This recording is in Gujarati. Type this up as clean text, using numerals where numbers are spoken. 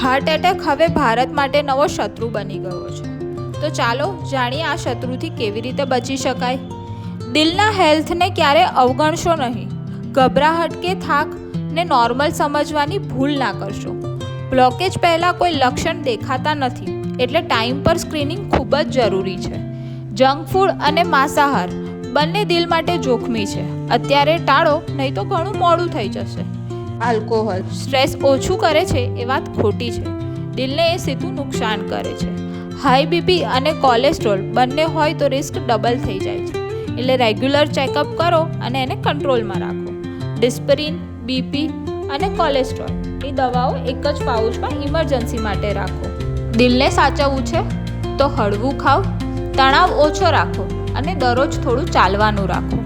હાર્ટ એટેક હવે ભારત માટે નવો શત્રુ બની ગયો છે. તો ચાલો જાણીએ આ શત્રુથી કેવી રીતે બચી શકાય. દિલના હેલ્થને ક્યારે અવગણશો નહીં. ગભરાહટ કે થાકને નોર્મલ સમજવાની ભૂલ ના કરશો. બ્લોકેજ પહેલાં કોઈ લક્ષણ દેખાતા નથી, એટલે ટાઈમ પર સ્ક્રીનિંગ ખૂબ જ જરૂરી છે. જંક ફૂડ અને માંસાહાર બંને દિલ માટે જોખમી છે. અત્યારે ટાળો, નહીં તો ઘણું મોડું થઈ જશે. આલ્કોહોલ સ્ટ્રેસ ઓછું કરે છે એ વાત ખોટી છે. દિલને એ સીધું નુકસાન કરે છે. હાઈ બીપી અને કોલેસ્ટ્રોલ બંને હોય તો રિસ્ક ડબલ થઈ જાય છે. એટલે રેગ્યુલર ચેકઅપ કરો અને એને કંટ્રોલમાં રાખો. ડિસ્પરિન, બીપી અને કોલેસ્ટ્રોલ એ દવાઓ એક જ પાઉચમાં ઇમરજન્સી માટે રાખો. દિલને સાચવવું છે તો હળવું ખાઓ, તણાવ ઓછો રાખો અને દરરોજ થોડું ચાલવાનું રાખો.